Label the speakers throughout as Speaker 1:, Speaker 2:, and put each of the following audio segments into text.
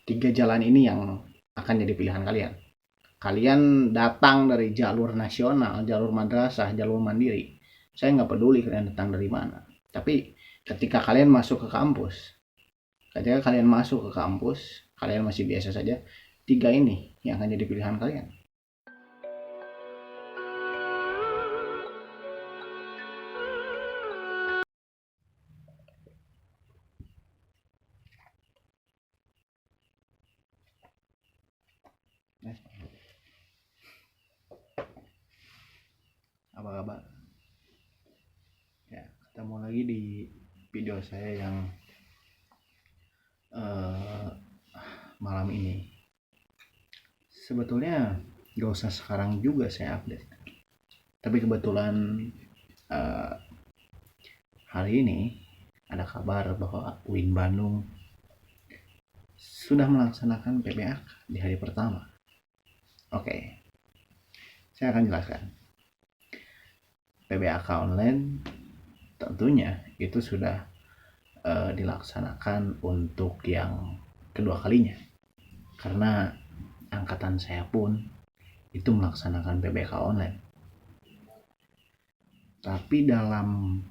Speaker 1: Tiga jalan ini yang akan jadi pilihan kalian. Kalian datang dari jalur nasional, jalur madrasah, jalur mandiri. Saya nggak peduli kalian datang dari mana. Tapi ketika kalian masuk ke kampus, kalian masih biasa saja. Tiga ini yang akan jadi pilihan kalian. Apa kabar? Ya, ketemu lagi di video saya yang malam ini. Sebetulnya gak usah sekarang juga saya update, tapi kebetulan hari ini ada kabar bahwa UIN Bandung sudah melaksanakan PBAK di hari pertama. Oke, saya akan jelaskan. PBAK online tentunya itu sudah dilaksanakan untuk yang kedua kalinya, karena angkatan saya pun itu melaksanakan PBAK online. Tapi dalam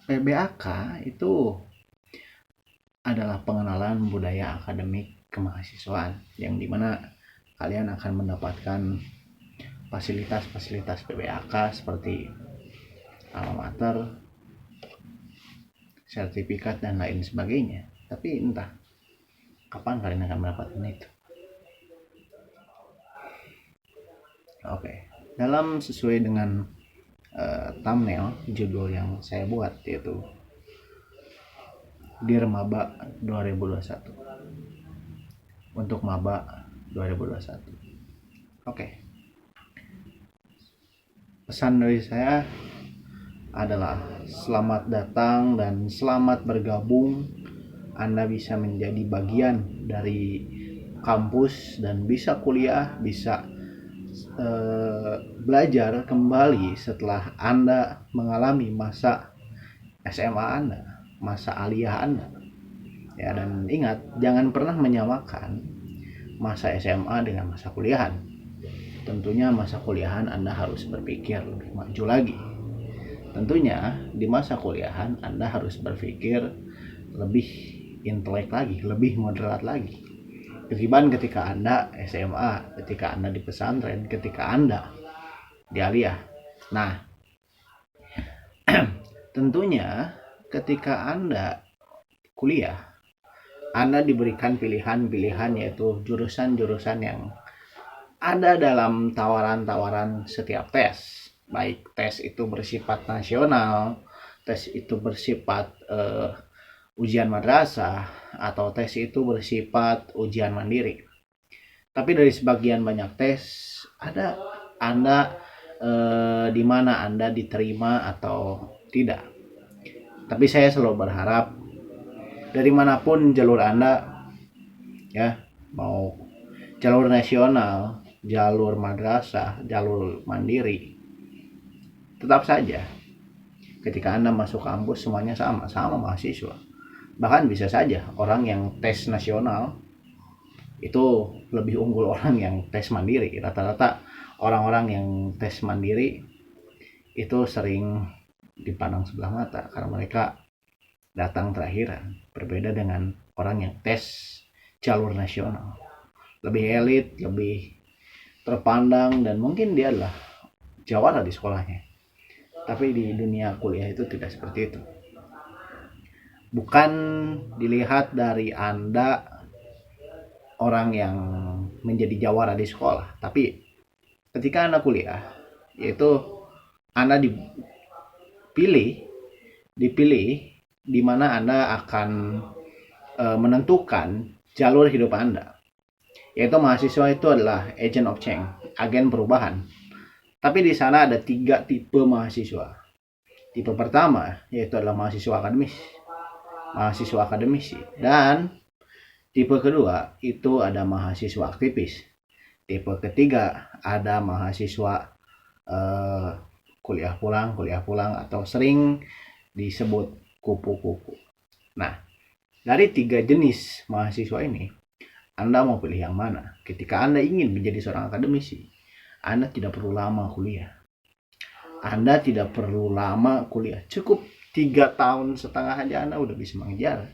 Speaker 1: PBAK itu adalah pengenalan budaya akademik kemahasiswaan, yang dimana kalian akan mendapatkan fasilitas-fasilitas PBAK seperti alma mater, sertifikat, dan lain sebagainya. Tapi entah kapan kalian akan mendapatkan itu. Oke, dalam sesuai dengan thumbnail judul yang saya buat, yaitu Dear Maba 2021 untuk Maba 2021. Oke. Pesan dari saya adalah selamat datang dan selamat bergabung. Anda bisa menjadi bagian dari kampus dan bisa kuliah, bisa belajar kembali setelah Anda mengalami masa SMA Anda, masa aliyah Anda. Ya, dan ingat, jangan pernah menyamakan masa SMA dengan masa kuliahan. Tentunya masa kuliahan Anda harus berpikir lebih maju lagi. Tentunya di masa kuliahan Anda harus berpikir lebih intelek lagi, lebih moderat lagi. Ketimbang ketika Anda SMA, ketika Anda di pesantren, ketika Anda di aliyah. Nah, tentunya ketika Anda kuliah, Anda diberikan pilihan-pilihan, yaitu jurusan-jurusan yang ada dalam tawaran-tawaran setiap tes. Baik tes itu bersifat nasional, tes itu bersifat ujian madrasah, atau tes itu bersifat ujian mandiri. Tapi dari sebagian banyak tes, ada Anda di mana Anda diterima atau tidak. Tapi saya selalu berharap dari manapun jalur Anda, ya, mau jalur nasional, jalur madrasah, jalur mandiri, tetap saja ketika Anda masuk kampus semuanya sama mahasiswa. Bahkan bisa saja orang yang tes nasional itu lebih unggul orang yang tes mandiri. Rata-rata orang-orang yang tes mandiri itu sering dipandang sebelah mata karena mereka datang terakhiran, berbeda dengan orang yang tes jalur nasional, lebih elit, lebih terpandang, dan mungkin dia adalah jawara di sekolahnya. Tapi di dunia kuliah itu tidak seperti itu. Bukan dilihat dari Anda orang yang menjadi jawara di sekolah, tapi ketika Anda kuliah, yaitu Anda dipilih di mana Anda akan menentukan jalur hidup Anda. Yaitu mahasiswa itu adalah agent of change, agen perubahan. Tapi di sana ada 3 tipe mahasiswa. Tipe pertama yaitu adalah mahasiswa akademisi, dan tipe kedua itu ada mahasiswa aktivis. Tipe ketiga ada mahasiswa kuliah pulang atau sering disebut kupu-kupu. Nah, Dari 3 jenis mahasiswa ini, Anda mau pilih yang mana? Ketika Anda ingin menjadi seorang akademisi, Anda tidak perlu lama kuliah. Anda tidak perlu lama kuliah. Cukup 3,5 tahun aja Anda udah bisa mengejar.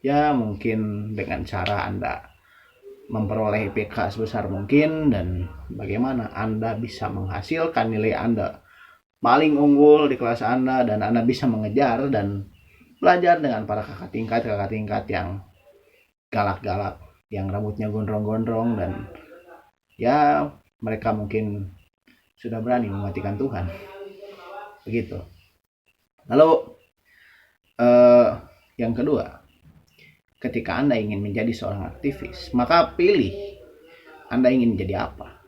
Speaker 1: Ya mungkin dengan cara Anda memperoleh IPK sebesar mungkin dan bagaimana Anda bisa menghasilkan nilai Anda paling unggul di kelas Anda dan Anda bisa mengejar dan belajar dengan para kakak tingkat yang galak-galak, yang rambutnya gondrong-gondrong dan ya mereka mungkin sudah berani mematikan Tuhan. Begitu. Lalu yang kedua, ketika Anda ingin menjadi seorang aktivis, maka pilih Anda ingin menjadi apa.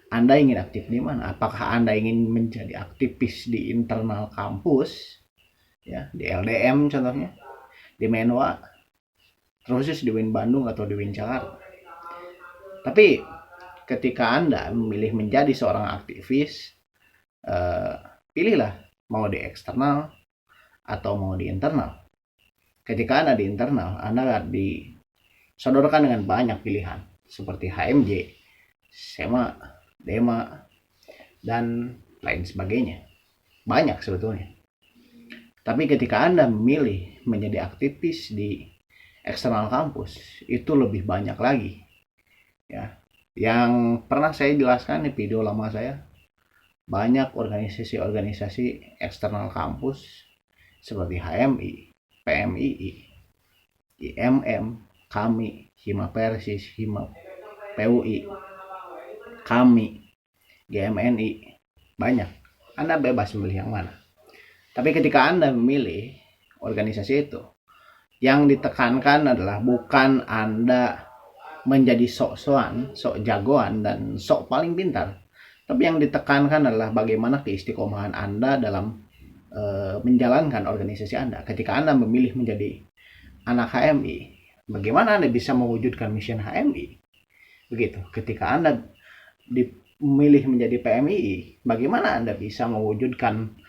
Speaker 1: Anda ingin aktif di mana? Apakah Anda ingin menjadi aktivis di internal kampus, ya, di LDM contohnya, di Menwa, terus di Win Bandung atau di Win Jakarta. Tapi ketika Anda memilih menjadi seorang aktivis, pilihlah mau di eksternal atau mau di internal. Ketika Anda di internal, Anda disodorkan dengan banyak pilihan seperti HMJ, SEMA, DEMA, dan lain sebagainya. Banyak sebetulnya. Tapi ketika Anda memilih menjadi aktivis di eksternal kampus, itu lebih banyak lagi. Ya, yang pernah saya jelaskan di video lama saya, banyak organisasi-organisasi eksternal kampus seperti HMI, PMII, IMM, kami, Hima Persis, Hima PUI, kami, GMNI, banyak. Anda bebas memilih yang mana. Tapi ketika Anda memilih organisasi itu, yang ditekankan adalah bukan Anda menjadi sok-sokan, sok jagoan, dan sok paling pintar. Tapi yang ditekankan adalah bagaimana keistiqomahan Anda dalam menjalankan organisasi Anda. Ketika Anda memilih menjadi anak HMI, bagaimana Anda bisa mewujudkan misi HMI? Begitu. Ketika Anda memilih menjadi PMII, bagaimana Anda bisa mewujudkan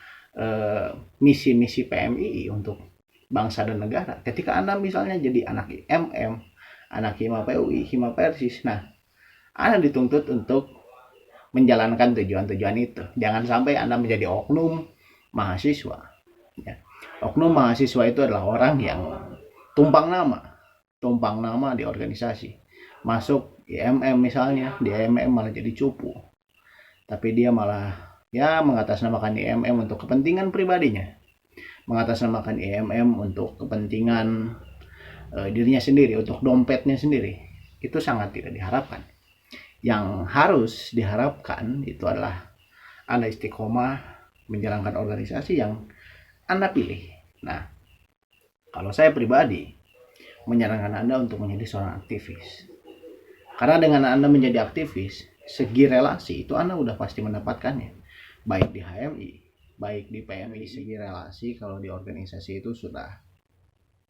Speaker 1: misi-misi PMII untuk bangsa dan negara? Ketika Anda misalnya jadi anak IMM, anak Hima PUI, Hima Persis, nah Anda dituntut untuk menjalankan tujuan-tujuan itu. Jangan sampai Anda menjadi oknum mahasiswa. Ya. Oknum mahasiswa itu adalah orang yang tumpang nama di organisasi. Masuk IMM misalnya, di IMM malah jadi cupu. Tapi dia malah mengatasnamakan IMM untuk kepentingan pribadinya. Mengatasnamakan IMM untuk kepentingan dirinya sendiri, untuk dompetnya sendiri. Itu sangat tidak diharapkan. Yang harus diharapkan itu adalah Anda istiqomah menjalankan organisasi yang Anda pilih. Nah, kalau saya pribadi menyarankan Anda untuk menjadi seorang aktivis. Karena dengan Anda menjadi aktivis, segi relasi itu Anda udah pasti mendapatkannya. Baik di HMI, baik di PMI, segi relasi kalau di organisasi itu sudah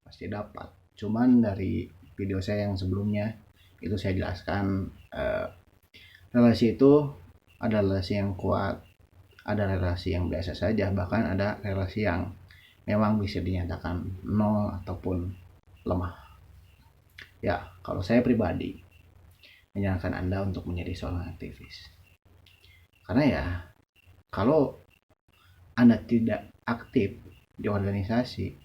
Speaker 1: pasti dapat. Cuman dari video saya yang sebelumnya itu saya jelaskan relasi itu ada relasi yang kuat, ada relasi yang biasa saja, bahkan ada relasi yang memang bisa dinyatakan nol ataupun lemah. Ya, kalau saya pribadi menyarankan Anda untuk menjadi seorang aktivis. Karena ya, kalau Anda tidak aktif di organisasi,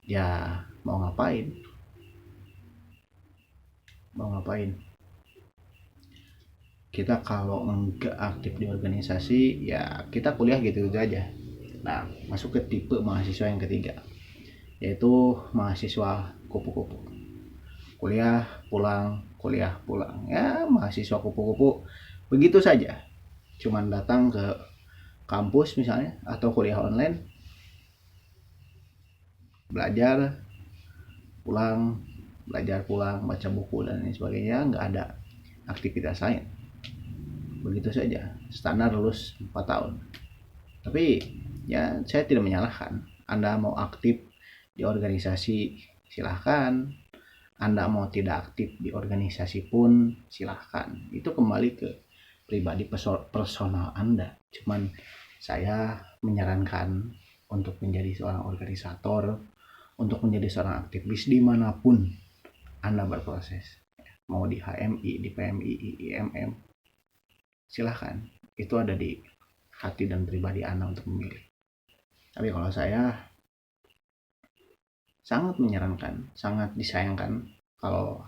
Speaker 1: ya mau ngapain? Kita kalau enggak aktif di organisasi, ya kita kuliah gitu aja. Nah, masuk ke tipe mahasiswa yang ketiga, yaitu mahasiswa kupu-kupu. Kuliah pulang. Ya, mahasiswa kupu-kupu begitu saja. Cuman datang ke kampus misalnya atau kuliah online, belajar pulang, baca buku dan lain sebagainya, nggak ada aktivitas lain. Begitu saja, standar lulus 4 tahun. Tapi ya saya tidak menyalahkan. Anda mau aktif di organisasi silahkan, Anda mau tidak aktif di organisasi pun silahkan. Itu kembali ke pribadi personal Anda. Cuman saya menyarankan untuk menjadi seorang organisator, untuk menjadi seorang aktivis dimanapun Anda berproses, mau di HMI, di PMI, IMM, silahkan, itu ada di hati dan pribadi Anda untuk memilih. Tapi kalau saya sangat menyarankan, sangat disayangkan kalau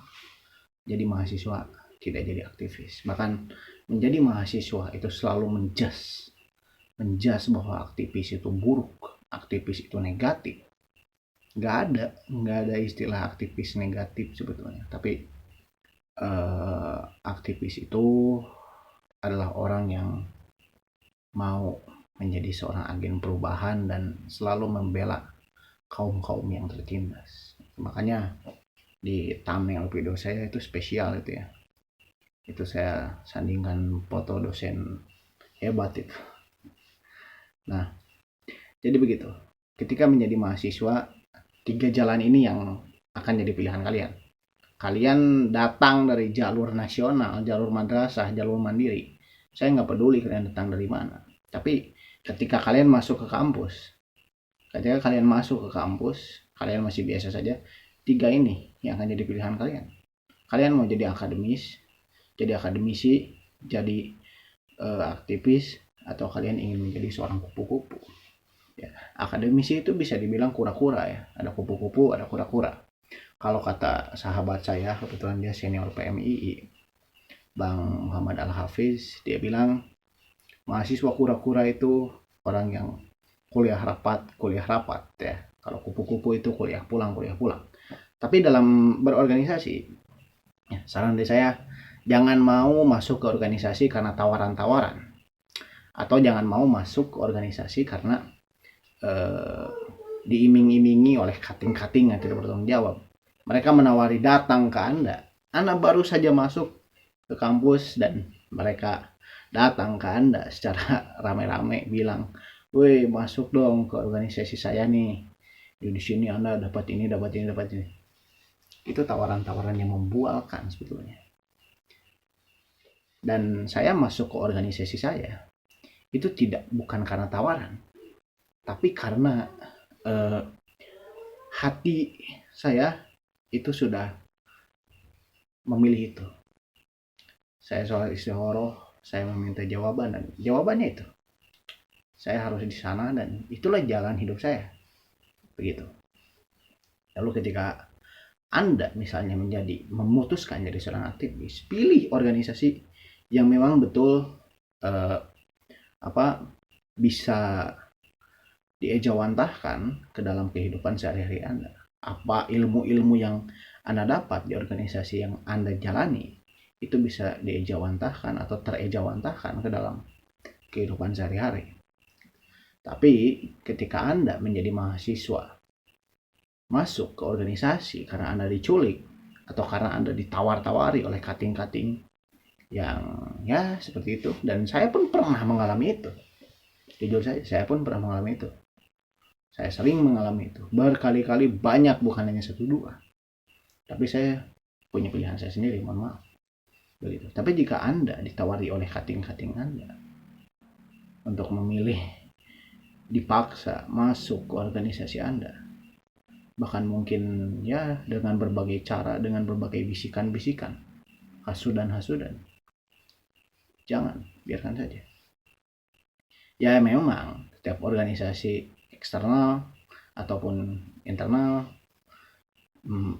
Speaker 1: jadi mahasiswa tidak jadi aktivis. Bahkan menjadi mahasiswa itu selalu menjas bahwa aktivis itu buruk, aktivis itu negatif. Nggak ada istilah aktivis negatif sebetulnya. Tapi aktivis itu adalah orang yang mau menjadi seorang agen perubahan dan selalu membela kaum-kaum yang tertindas. Makanya di thumbnail video saya itu spesial itu ya. Itu saya sandingkan foto dosen hebat itu. Nah, jadi begitu. Ketika menjadi mahasiswa, 3 jalan ini yang akan jadi pilihan kalian. Kalian datang dari jalur nasional, jalur madrasah, jalur mandiri. Saya nggak peduli kalian datang dari mana. Tapi ketika kalian masuk ke kampus, kalian masih biasa saja. 3 ini yang akan jadi pilihan kalian. Kalian mau jadi akademis, jadi akademisi, jadi aktivis, atau kalian ingin menjadi seorang kupu-kupu. Ya, akademisi itu bisa dibilang kura-kura ya. Ada kupu-kupu, ada kura-kura. Kalau kata sahabat saya, kebetulan dia senior PMII, Bang Muhammad Al-Hafiz, dia bilang mahasiswa kura-kura itu orang yang kuliah rapat ya. Kalau kupu-kupu itu kuliah pulang. Tapi dalam berorganisasi, ya, saran dari saya, jangan mau masuk ke organisasi karena tawaran-tawaran, atau jangan mau masuk ke organisasi karena diiming-imingi oleh kating-kating yang tidak bertanggung jawab. Mereka menawari datang ke Anda baru saja masuk ke kampus dan mereka datang ke Anda secara rame-rame bilang, "Woi, masuk dong ke organisasi saya nih. Di sini Anda dapat ini. Itu tawaran-tawaran yang membualkan sebetulnya. Dan saya masuk ke organisasi saya itu bukan karena tawaran, tapi karena hati saya itu sudah memilih itu. Saya sholat istikharah, saya meminta jawaban, dan jawabannya itu saya harus di sana, dan itulah jalan hidup saya. Begitu. Lalu ketika Anda misalnya memutuskan jadi seorang aktivis, pilih organisasi yang memang betul bisa diejawantahkan ke dalam kehidupan sehari-hari Anda. Apa ilmu-ilmu yang Anda dapat di organisasi yang Anda jalani itu bisa diejawantahkan atau terejawantahkan ke dalam kehidupan sehari-hari. Tapi ketika Anda menjadi mahasiswa, masuk ke organisasi karena Anda diculik atau karena Anda ditawar-tawari oleh kating-kating yang ya seperti itu, dan saya pun pernah mengalami itu. Jujur saja, saya pun pernah mengalami itu. Saya sering mengalami itu, berkali-kali, banyak, bukan hanya 1-2. Tapi saya punya pilihan saya sendiri, mohon maaf. Begitu. Tapi jika Anda ditawari oleh kating-kating Anda untuk memilih, dipaksa masuk ke organisasi Anda, bahkan mungkin ya dengan berbagai cara, dengan berbagai bisikan-bisikan, hasudan-hasudan, jangan, biarkan saja. Ya memang setiap organisasi eksternal ataupun internal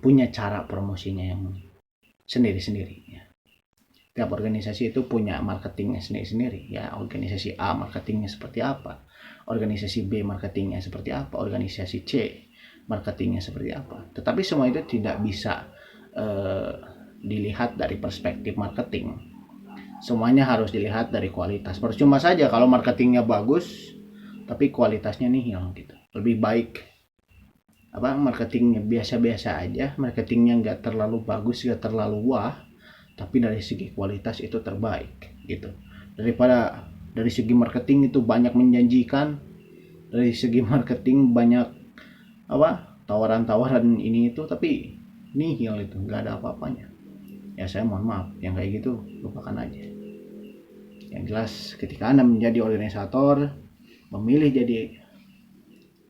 Speaker 1: punya cara promosinya yang sendiri-sendiri ya. Tiap organisasi itu punya marketingnya sendiri-sendiri ya. Organisasi A marketingnya seperti apa, organisasi B marketingnya seperti apa, organisasi C marketingnya seperti apa. Tetapi semua itu tidak bisa dilihat dari perspektif marketing. Semuanya harus dilihat dari kualitas. Percuma saja kalau marketingnya bagus tapi kualitasnya nihil gitu. Lebih baik marketingnya biasa-biasa aja, marketingnya nggak terlalu bagus, nggak terlalu wah, tapi dari segi kualitas itu terbaik gitu, daripada dari segi marketing itu banyak menjanjikan, dari segi marketing banyak tawaran-tawaran ini itu, tapi nihil, itu nggak ada apa-apanya. Ya saya mohon maaf, yang kayak gitu lupakan aja. Yang jelas ketika Anda menjadi organisator, memilih jadi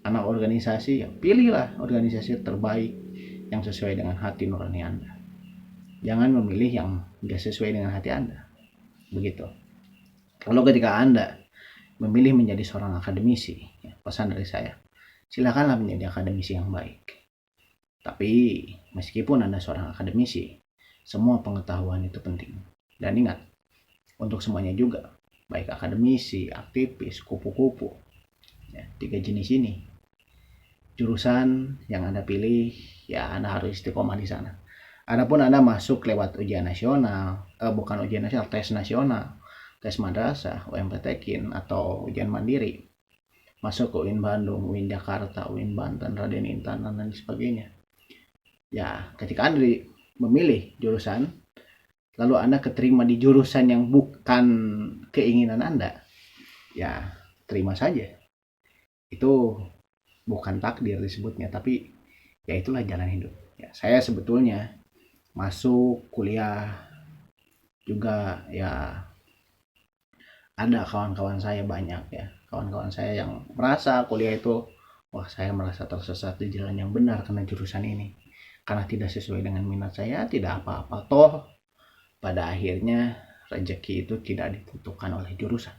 Speaker 1: anak organisasi, ya pilihlah organisasi terbaik yang sesuai dengan hati nurani Anda. Jangan memilih yang tidak sesuai dengan hati Anda. Begitu. Kalau ketika Anda memilih menjadi seorang akademisi, ya, pesan dari saya, silakanlah menjadi akademisi yang baik. Tapi meskipun Anda seorang akademisi, semua pengetahuan itu penting. Dan ingat, untuk semuanya juga, baik akademisi, aktivis, kupu-kupu, ya, 3 jenis ini, jurusan yang Anda pilih, ya Anda harus istiqomah di sana. Adapun Anda masuk lewat ujian nasional, bukan ujian nasional, tes nasional, tes madrasah, UMPTKIN, atau ujian mandiri, masuk ke UIN Bandung, UIN Jakarta, UIN Banten, Raden Intan, dan lain sebagainya. Ya, ketika Anda memilih jurusan, lalu Anda keterima di jurusan yang bukan keinginan Anda, ya terima saja. Itu bukan takdir disebutnya, tapi ya itulah jalan hidup. Ya, saya sebetulnya masuk kuliah juga, ya ada kawan-kawan saya banyak, ya kawan-kawan saya yang merasa kuliah itu, wah saya merasa tersesat di jalan yang benar karena jurusan ini, karena tidak sesuai dengan minat saya. Tidak apa-apa, toh pada akhirnya rezeki itu tidak ditentukan oleh jurusan.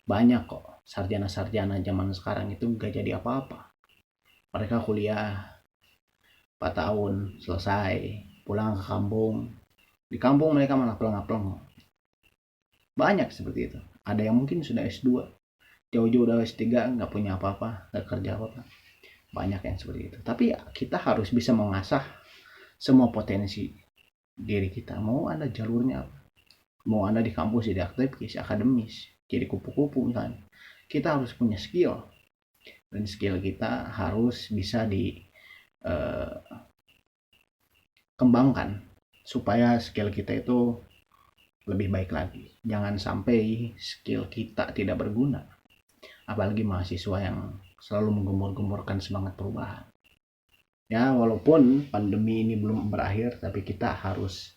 Speaker 1: Banyak kok sarjana-sarjana zaman sekarang itu gak jadi apa-apa. Mereka kuliah 4 tahun selesai, pulang ke kampung. Di kampung mereka malah pelengap-pelengap. Banyak seperti itu. Ada yang mungkin sudah S2, jauh-jauh udah S3, nggak punya apa-apa, nggak kerja apa-apa. Banyak yang seperti itu. Tapi ya, kita harus bisa mengasah semua potensi diri kita. Mau Anda jalurnya apa? Mau Anda di kampus jadi aktivis, akademis, jadi kupu-kupu misalnya. Kita harus punya skill. Dan skill kita harus bisa dikembangkan supaya skill kita itu lebih baik lagi. Jangan sampai skill kita tidak berguna. Apalagi mahasiswa yang selalu menggembur-gemburkan semangat perubahan. Ya, walaupun pandemi ini belum berakhir, tapi kita harus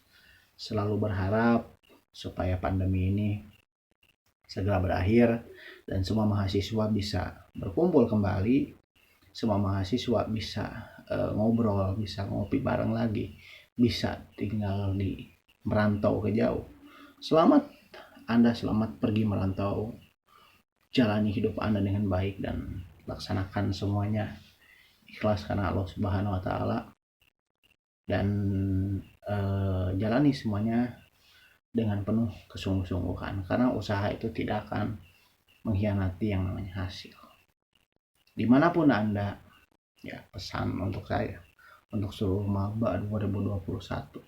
Speaker 1: selalu berharap supaya pandemi ini segera berakhir dan semua mahasiswa bisa berkumpul kembali, semua mahasiswa bisa ngobrol, bisa ngopi bareng lagi, bisa tinggal di merantau ke jauh. Selamat Anda, selamat pergi merantau, jalani hidup Anda dengan baik dan laksanakan semuanya ikhlas karena Allah Subhanahu wa taala, dan jalani semuanya dengan penuh kesungguh-sungguhan, karena usaha itu tidak akan mengkhianati yang namanya hasil. Dimanapun Anda, ya pesan untuk saya, untuk seluruh maba 2021,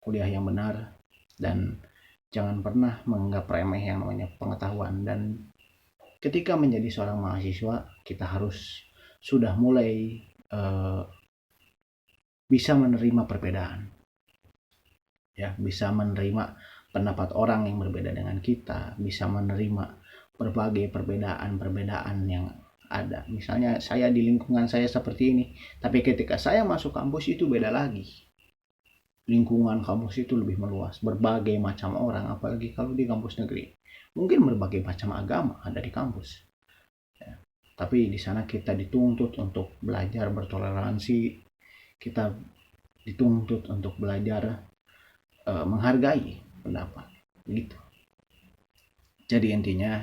Speaker 1: kuliah yang benar dan jangan pernah menganggap remeh yang namanya pengetahuan. Dan ketika menjadi seorang mahasiswa, kita harus sudah mulai bisa menerima perbedaan, ya bisa menerima pendapat orang yang berbeda dengan kita, bisa menerima berbagai perbedaan yang ada. Misalnya saya di lingkungan saya seperti ini, tapi ketika saya masuk kampus itu beda lagi. Lingkungan kampus itu lebih meluas, berbagai macam orang, apalagi kalau di kampus negeri. Mungkin berbagai macam agama ada di kampus. Ya. Tapi di sana kita dituntut untuk belajar bertoleransi, kita dituntut untuk belajar menghargai pendapat, gitu. Jadi intinya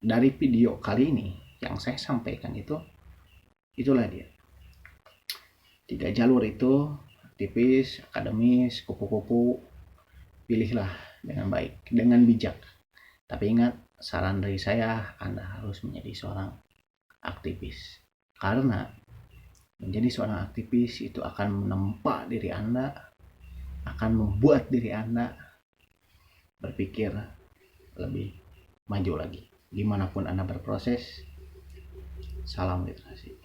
Speaker 1: dari video kali ini yang saya sampaikan itulah dia. 3 jalur itu, aktivis, akademis, kupu-kupu, pilihlah dengan baik, dengan bijak. Tapi ingat, saran dari saya, Anda harus menjadi seorang aktivis. Karena menjadi seorang aktivis itu akan menempa diri Anda, akan membuat diri Anda berpikir lebih maju lagi. Dimanapun Anda berproses, salam literasi.